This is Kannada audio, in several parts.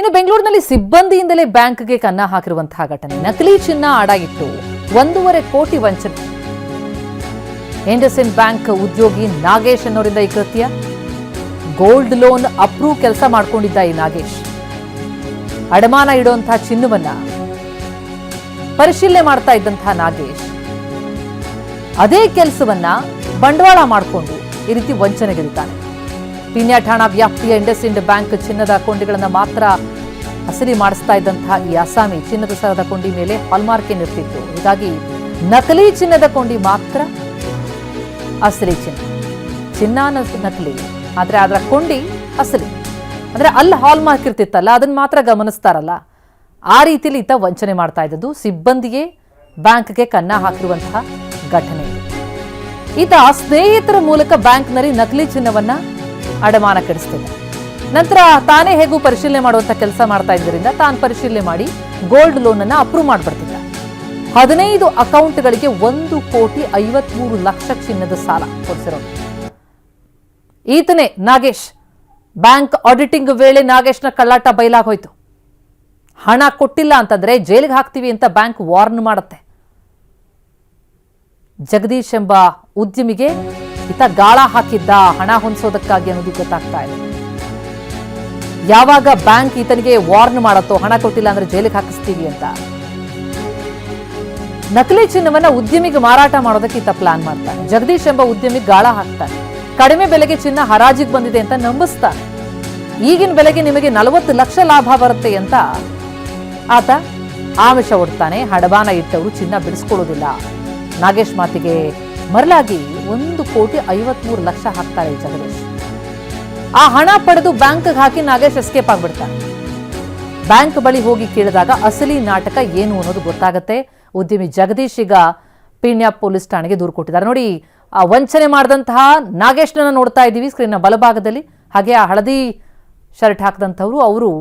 ಇನ್ನು ಬೆಂಗಳೂರಿನಲ್ಲಿ ಸಿಬ್ಬಂದಿಯಿಂದಲೇ ಬ್ಯಾಂಕ್ಗೆ ಕನ್ನ ಹಾಕಿರುವಂತಹ ಘಟನೆ. ನಕಲಿ ಚಿನ್ನ ಅಡ ಇಟ್ಟು 1.5 ಕೋಟಿ ವಂಚನೆ. ಇಂಡಸ್ಇಂಡ್ ಬ್ಯಾಂಕ್ ಉದ್ಯೋಗಿ ನಾಗೇಶ್ ಅನ್ನೋರಿಂದ ಈ ಕೃತ್ಯ. ಗೋಲ್ಡ್ ಲೋನ್ ಅಪ್ರೂವ್ ಕೆಲಸ ಮಾಡ್ಕೊಂಡಿದ್ದ ಈ ನಾಗೇಶ್ ಅಡಮಾನ ಇಡುವಂತಹ ಚಿನ್ನವನ್ನ ಪರಿಶೀಲನೆ ಮಾಡ್ತಾ ಇದ್ದಂತಹ ನಾಗೇಶ್ ಅದೇ ಕೆಲಸವನ್ನ ಬಂಡವಾಳ ಮಾಡಿಕೊಂಡು ಈ ರೀತಿ ವಂಚನೆಗಿರುತ್ತಾನೆ. ಪೀಣ್ಯ ಠಾಣಾ ವ್ಯಾಪ್ತಿಯ ಇಂಡಸ್ಇಂಡ್ ಬ್ಯಾಂಕ್ ಚಿನ್ನದ ಕೊಂಡಿಗಳನ್ನ ಮಾತ್ರ ಅಸಲಿ ಮಾಡಿಸ್ತಾ ಇದ್ದಂತಹ ಈ ಅಸ್ಸಾಮಿ ಚಿನ್ನದ ಸರದ ಕೊಂಡಿ ಮೇಲೆ ಹಾಲ್ಮಾರ್ಕ್ ಇರ್ತಿತ್ತು. ಹೀಗಾಗಿ ನಕಲಿ ಚಿನ್ನದ ಕೊಂಡಿ ಮಾತ್ರ ಅಸಲಿ ಚಿನ್ನ ನಕಲಿ, ಆದ್ರೆ ಅದರ ಕೊಂಡಿ ಅಸಲಿ. ಅಂದ್ರೆ ಅಲ್ಲಿ ಹಾಲ್ಮಾರ್ಕ್ ಇರ್ತಿತ್ತಲ್ಲ, ಅದನ್ನ ಮಾತ್ರ ಗಮನಿಸ್ತಾರಲ್ಲ, ಆ ರೀತಿಯಲ್ಲಿ ಈತ ವಂಚನೆ ಮಾಡ್ತಾ ಇದ್ದದ್ದು. ಸಿಬ್ಬಂದಿಯೇ ಬ್ಯಾಂಕ್ಗೆ ಕನ್ನ ಹಾಕಿರುವಂತಹ ಘಟನೆ. ಈತ ಸ್ನೇಹಿತರ ಮೂಲಕ ಬ್ಯಾಂಕ್ನಲ್ಲಿ ನಕಲಿ ಚಿನ್ನವನ್ನ ಅಡಮಾನ ಕೆಡಿಸ್ತಿದ್ದ. ನಂತರ ತಾನೇ ಹೇಗೂ ಪರಿಶೀಲನೆ ಮಾಡುವಂತ ಕೆಲಸ ಮಾಡ್ತಾ ಇದ್ದರಿಂದ ತಾನು ಪರಿಶೀಲನೆ ಮಾಡಿ ಗೋಲ್ಡ್ ಲೋನ್ ಅನ್ನ ಅಪ್ರೂವ್ ಮಾಡ್ಬಿಡ್ತಿದ್ದ. 15 ಅಕೌಂಟ್ಗಳಿಗೆ 1,53,00,000 ಚಿನ್ನದ ಸಾಲ ಕೊಡಿಸಿರೋದು ಈತನೇ ನಾಗೇಶ್. ಬ್ಯಾಂಕ್ ಆಡಿಟಿಂಗ್ ವೇಳೆ ನಾಗೇಶ್ನ ಕಳ್ಳಾಟ ಬಯಲಾಗೋಯ್ತು. ಹಣ ಕೊಟ್ಟಿಲ್ಲ ಅಂತಂದ್ರೆ ಜೈಲಿಗೆ ಹಾಕ್ತೀವಿ ಅಂತ ಬ್ಯಾಂಕ್ ವಾರ್ನ್ ಮಾಡುತ್ತೆ. ಜಗದೀಶ್ ಎಂಬ ಉದ್ಯಮಿಗೆ ಈತ ಗಾಳ ಹಾಕಿದ್ದ ಹಣ ಹೊಂದಿಸೋದಕ್ಕಾಗಿ ಅನ್ನೋದು ಗೊತ್ತಾಗ್ತಾ ಇದೆ. ಯಾವಾಗ ಬ್ಯಾಂಕ್ ಈತನಿಗೆ ವಾರ್ನ್ ಮಾಡತ್ತೋ ಹಣ ಕೊಟ್ಟಿಲ್ಲ ಅಂದ್ರೆ ಜೈಲಿಗೆ ಹಾಕಿಸ್ತೀವಿ ಅಂತ, ನಕಲಿ ಚಿನ್ನವನ್ನ ಉದ್ಯಮಿಗೆ ಮಾರಾಟ ಮಾಡೋದಕ್ಕೆ ಈತ ಪ್ಲಾನ್ ಮಾಡ್ತಾನೆ. ಜಗದೀಶ್ ಎಂಬ ಉದ್ಯಮಿ ಗಾಳ ಹಾಕ್ತಾನೆ. ಕಡಿಮೆ ಬೆಲೆಗೆ ಚಿನ್ನ ಹರಾಜಿಗೆ ಬಂದಿದೆ ಅಂತ ನಂಬಿಸ್ತಾನೆ. ಈಗಿನ ಬೆಲೆಗೆ ನಿಮಗೆ 40 ಲಕ್ಷ ಲಾಭ ಬರುತ್ತೆ ಅಂತ ಆತ ಆಮಿಷ ಒಡ್ತಾನೆ. ಹಡಬಾನ ಇಟ್ಟವರು ಚಿನ್ನ ಬಿಡಿಸ್ಕೊಳ್ಳೋದಿಲ್ಲ. ನಾಗೇಶ್ ಮಾತಿಗೆ ಮರಳಾಗಿ 1,53,00,000 ಹಾಕ್ತಾರೆ ಈ ಜಗದೀಶ್. ಆ ಹಣ ಪಡೆದು ಬ್ಯಾಂಕ್ಗೆ ಹಾಕಿ ನಾಗೇಶ್ ಎಸ್ಕೇಪ್ ಆಗ್ಬಿಡ್ತಾನೆ. ಬ್ಯಾಂಕ್ ಬಳಿ ಹೋಗಿ ಕೇಳಿದಾಗ ಅಸಲಿ ನಾಟಕ ಏನು ಅನ್ನೋದು ಗೊತ್ತಾಗತ್ತೆ. ಉದ್ಯಮಿ ಜಗದೀಶ್ ಈಗ ಪೀಣ್ಯ ಪೊಲೀಸ್ ಠಾಣೆಗೆ ದೂರು ಕೊಟ್ಟಿದ್ದಾರೆ. ನೋಡಿ, ಆ ವಂಚನೆ ಮಾಡಿದಂತಹ ನಾಗೇಶ್ನ ನೋಡ್ತಾ ಇದ್ದೀವಿ ಸ್ಕ್ರೀನ್ನ ಬಲಭಾಗದಲ್ಲಿ. ಹಾಗೆ ಆ ಹಳದಿ ಶರ್ಟ್ ಹಾಕಿದಂಥವ್ರು ಅವರು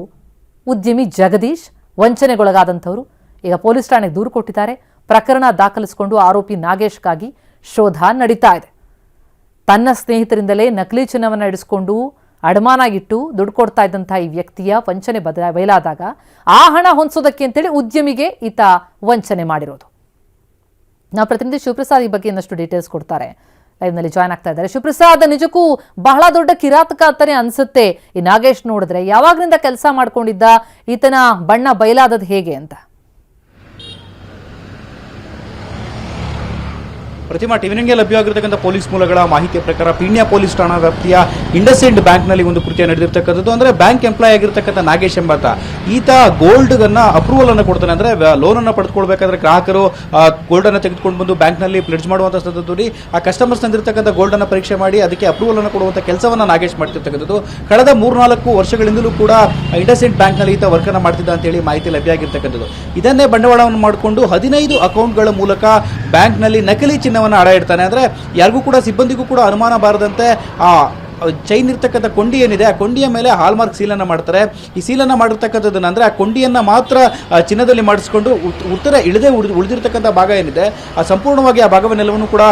ಉದ್ಯಮಿ ಜಗದೀಶ್. ವಂಚನೆಗೊಳಗಾದಂಥವ್ರು ಈಗ ಪೊಲೀಸ್ ಠಾಣೆಗೆ ದೂರು ಕೊಟ್ಟಿದ್ದಾರೆ. ಪ್ರಕರಣ ದಾಖಲಿಸಿಕೊಂಡು ಆರೋಪಿ ನಾಗೇಶ್ಗಾಗಿ ಶೋಧ ನಡೀತಾ ಇದೆ. ತನ್ನ ಸ್ನೇಹಿತರಿಂದಲೇ ನಕಲಿ ಚಿನ್ನವನ್ನು ಇಡಿಸ್ಕೊಂಡು ಅಡಮಾನ ಇಟ್ಟು ದುಡ್ಡು ಕೊಡ್ತಾ ಇದ್ದಂತಹ ಈ ವ್ಯಕ್ತಿಯ ವಂಚನೆ ಬಯಲಾದಾಗ ಆ ಹಣ ಹೊಂದಿಸೋದಕ್ಕೆ ಅಂತೇಳಿ ಉದ್ಯಮಿಗೆ ಈತ ವಂಚನೆ ಮಾಡಿರೋದು. ನಾವು ಪ್ರತಿನಿಧಿ ಶಿವಪ್ರಸಾದ್ ಈ ಬಗ್ಗೆ ಇನ್ನಷ್ಟು ಡೀಟೇಲ್ಸ್ ಕೊಡ್ತಾರೆ. ಲೈವ್ನಲ್ಲಿ ಜಾಯ್ನ್ ಆಗ್ತಾ ಇದ್ದಾರೆ. ಶಿವಪ್ರಸಾದ್, ನಿಜಕ್ಕೂ ಬಹಳ ದೊಡ್ಡ ಕಿರಾತಕ ಅಂತಾನೆ ಅನ್ಸುತ್ತೆ ಈ ನಾಗೇಶ್ ನೋಡಿದ್ರೆ. ಯಾವಾಗಲಿಂದ ಕೆಲಸ ಮಾಡ್ಕೊಂಡಿದ್ದ, ಈತನ ಬಣ್ಣ ಬಯಲಾದದ್ದು ಹೇಗೆ ಅಂತ? ಪ್ರತಿಮಾ, ಟಿವಿನಿಗೆ ಲಭ್ಯವಾಗಿರತಕ್ಕಂಥ ಪೊಲೀಸ್ ಮೂಲಗಳ ಮಾಹಿತಿಯ ಪ್ರಕಾರ ಪೀಣ್ಯ ಪೊಲೀಸ್ ಠಾಣಾ ವ್ಯಾಪ್ತಿಯ ಇಂಡಸ್ಇಂಡ್ ಬ್ಯಾಂಕ್ನಲ್ಲಿ ಒಂದು ಕೃತ್ಯ ನಡೆದಿರ್ತಕ್ಕಂಥದ್ದು. ಅಂದರೆ ಬ್ಯಾಂಕ್ ಎಂಪ್ಲಾಯ್ ಆಗಿರ್ತಕ್ಕಂಥ ನಾಗೇಶ್ ಎಂಬಾತ ಈತ ಗೋಲ್ಡ್ಗನ್ನ ಅಪ್ರೂವಲ್ ಅನ್ನು ಕೊಡ್ತಾನೆ. ಅಂದರೆ ಲೋನ್ ಅನ್ನು ಪಡೆದುಕೊಳ್ಬೇಕಾದ್ರೆ ಗ್ರಾಹಕರು ಗೋಲ್ಡ್ ಅನ್ನು ತೆಗೆದುಕೊಂಡು ಬಂದು ಬ್ಯಾಂಕ್ನಲ್ಲಿ ಪ್ಲೆಡ್ಜ್ ಮಾಡುವಂಥ ಸಂದರ್ಭದಲ್ಲಿ ಆ ಕಸ್ಟಮರ್ಸ್ ತಂದಿರತಕ್ಕಂಥ ಗೋಲ್ಡ್ ಅನ್ನು ಪರೀಕ್ಷೆ ಮಾಡಿ ಅದಕ್ಕೆ ಅಪ್ರೂವಲ್ ಅನ್ನು ಕೊಡುವಂಥ ಕೆಲಸವನ್ನು ನಾಗೇಶ್ ಮಾಡ್ತಿರ್ತಕ್ಕಂಥದ್ದು. ಕಳೆದ 3-4 ವರ್ಷಗಳಿಂದಲೂ ಕೂಡ ಇಂಡಸ್ಇಂಡ್ ಬ್ಯಾಂಕ್ನಲ್ಲಿ ಈತ ವರ್ಕ್ ಅನ್ನು ಮಾಡ್ತಿದ್ದ ಅಂತೇಳಿ ಮಾಹಿತಿ ಲಭ್ಯ ಆಗಿರ್ತಕ್ಕಂಥದ್ದು. ಇದನ್ನೇ ಬಂಡವಾಳವನ್ನು ಮಾಡಿಕೊಂಡು 15 ಅಕೌಂಟ್ಗಳ ಮೂಲಕ ಬ್ಯಾಂಕ್ನಲ್ಲಿ ನಕಲಿ ಚಿನ್ನ ಅಡ ಇಡ್ತಾನೆ. ಅಂದ್ರೆ ಯಾರಿಗೂ ಕೂಡ, ಸಿಬ್ಬಂದಿಗೂ ಕೂಡ ಅನುಮಾನ ಬಾರದಂತೆ ಆ ಚೈನ್ ಇರ್ತಕ್ಕಂಥ ಕೊಂಡಿ ಏನಿದೆ ಆ ಕೊಂಡಿಯ ಮೇಲೆ ಹಾಲ್ಮಾರ್ಕ್ ಸೀಲನ್ನು ಮಾಡ್ತಾರೆ. ಈ ಸೀಲನ್ನು ಮಾಡಿರ್ತಕ್ಕಂಥದ್ದನ್ನ ಅಂದ್ರೆ ಆ ಕೊಂಡಿಯನ್ನ ಮಾತ್ರ ಚಿನ್ನದಲ್ಲಿ ಮಾಡಿಸ್ಕೊಂಡು ಉತ್ತರ ಇಳದೆ ಉಳಿದಿರ್ತಕ್ಕಂಥ ಭಾಗ ಏನಿದೆ ಆ ಸಂಪೂರ್ಣವಾಗಿ ಆ ಭಾಗವನ್ನೆಲ್ಲವನ್ನು ಕೂಡ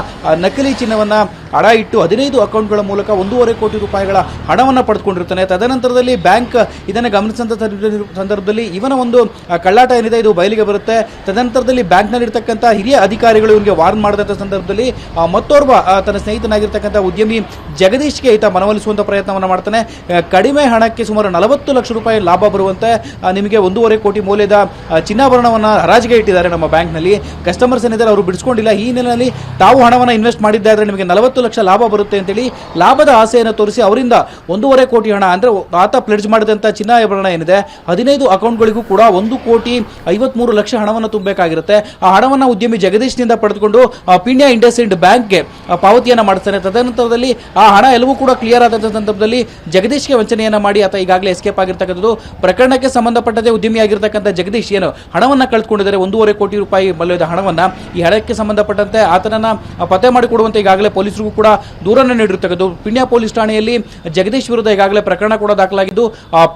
ನಕಲಿ ಚಿನ್ನವನ್ನ ಅಡ ಇಟ್ಟು 15 ಅಕೌಂಟ್ಗಳ ಮೂಲಕ 1.5 ಕೋಟಿ ರೂಪಾಯಿಗಳ ಹಣವನ್ನು ಪಡೆದುಕೊಂಡಿರ್ತಾನೆ. ತದನಂತರದಲ್ಲಿ ಬ್ಯಾಂಕ್ ಇದನ್ನು ಗಮನಿಸಿದ ಸಂದರ್ಭದಲ್ಲಿ ಇವನ ಒಂದು ಕಳ್ಳಾಟ ಏನಿದೆ ಇದು ಬಯಲಿಗೆ ಬರುತ್ತೆ. ತದನಂತರದಲ್ಲಿ ಬ್ಯಾಂಕ್ನಲ್ಲಿರ್ತಕ್ಕಂಥ ಹಿರಿಯ ಅಧಿಕಾರಿಗಳು ಇವನಿಗೆ ವಾರ್ನ್ ಮಾಡಿದಂಥ ಸಂದರ್ಭದಲ್ಲಿ ಮತ್ತೋರ್ವ ತನ್ನ ಸ್ನೇಹಿತನಾಗಿರ್ತಕ್ಕಂಥ ಉದ್ಯಮಿ ಜಗದೀಶ್ಗೆ ಈತ ಮನವೊಲಿಸುವಂಥ ಪ್ರಯತ್ನವನ್ನು ಮಾಡ್ತಾನೆ. ಕಡಿಮೆ ಹಣಕ್ಕೆ ಸುಮಾರು 40 ಲಕ್ಷ ರೂಪಾಯಿ ಲಾಭ ಬರುವಂತೆ ನಿಮಗೆ 1.5 ಕೋಟಿ ಮೌಲ್ಯದ ಚಿನ್ನಾಭರಣವನ್ನು ಹರಾಜಿಗೆ ಇಟ್ಟಿದ್ದಾರೆ ನಮ್ಮ ಬ್ಯಾಂಕ್ನಲ್ಲಿ. ಕಸ್ಟಮರ್ಸ್ ಏನಿದ್ದಾರೆ ಅವರು ಬಿಡಿಸ್ಕೊಂಡಿಲ್ಲ. ಈ ನಿಟ್ಟಿನಲ್ಲಿ ತಾವು ಹಣವನ್ನು ಇನ್ವೆಸ್ಟ್ ಮಾಡಿದ್ದಾದ್ರೆ ನಿಮಗೆ 40 ಲಕ್ಷ ಲಾಭ ಬರುತ್ತೆ ಅಂತೇಳಿ ಲಾಭದ ಆಸೆಯನ್ನು ತೋರಿಸಿ ಅವರಿಂದ 1.5 ಕೋಟಿ ಹಣ, ಅಂದ್ರೆ ಆತ ಪ್ಲೆಡ್ಜ್ ಮಾಡಿದಂಥ ಚಿನ್ನಾಭರಣ ಏನಿದೆ 15 ಅಕೌಂಟ್ಗಳಿಗೂ ಕೂಡ 1,53,00,000 ಹಣವನ್ನು ತುಂಬಬೇಕಾಗಿರುತ್ತೆ. ಆ ಹಣವನ್ನು ಉದ್ಯಮಿ ಜಗದೀಶ್ನಿಂದ ಪಡೆದುಕೊಂಡು ಪೀಣ್ಯ ಇಂಡಸ್ಇಂಡ್ ಬ್ಯಾಂಕ್ಗೆ ಪಾವತಿಯನ್ನು ಮಾಡ್ತಾನೆ. ತದನಂತರದಲ್ಲಿ ಆ ಹಣ ಎಲ್ಲವೂ ಕೂಡ ಕ್ಲಿಯರ್ ಆದಂಥ ಸಂದರ್ಭದಲ್ಲಿ ಜಗದೀಶ್ಗೆ ವಂಚನೆಯನ್ನ ಮಾಡಿ ಆತ ಈಗಾಗಲೇ ಎಸ್ಕೇಪ್ ಆಗಿರ್ತಕ್ಕಂಥದ್ದು. ಪ್ರಕರಣಕ್ಕೆ ಸಂಬಂಧಪಟ್ಟಂತೆ ಉದ್ಯಮಿ ಆಗಿರ್ತಕ್ಕಂಥ ಜಗದೀಶ್ ಏನು ಹಣವನ್ನು ಕಳೆದುಕೊಂಡಿದ್ದಾರೆ 1.5 ಕೋಟಿ ರೂಪಾಯಿ ಮೌಲ್ಯದ ಹಣವನ್ನ, ಈ ಹಣಕ್ಕೆ ಸಂಬಂಧಪಟ್ಟಂತೆ ಆತನನ್ನ ಪತ್ತೆ ಮಾಡಿಕೊಡುವಂತೆ ಈಗಾಗಲೇ ಪೊಲೀಸರು ಕೂಡ ದೂರನ್ನು ನೀಡಿರ್ತಕ್ಕಂಥದ್ದು. ಪೀಣ್ಯ ಪೊಲೀಸ್ ಠಾಣೆಯಲ್ಲಿ ಜಗದೀಶ್ ವಿರುದ್ಧ ಈಗಾಗಲೇ ಪ್ರಕರಣ ಕೂಡ ದಾಖಲಾಗಿದ್ದು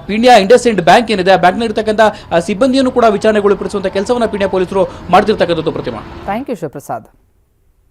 ಪೀಣ್ಯ ಇಂಡಸ್ಇಂಡ್ ಬ್ಯಾಂಕ್ ಏನಿದೆ ಆ ಬ್ಯಾಂಕ್ನಲ್ಲಿರ್ತಕ್ಕಂಥ ಸಿಬ್ಬಂದಿಯನ್ನು ಕೂಡ ವಿಚಾರಣೆಗೊಳಪಡಿಸುವಂತಹ ಕೆಲಸವನ್ನು ಪೀಣ್ಯ ಪೊಲೀಸರು ಮಾಡ್ತಿರ್ತಕ್ಕಂಥದ್ದು. ಪ್ರತಿಮಾ, ಥ್ಯಾಂಕ್ ಯು ಶಿವಪ್ರಸಾದ್.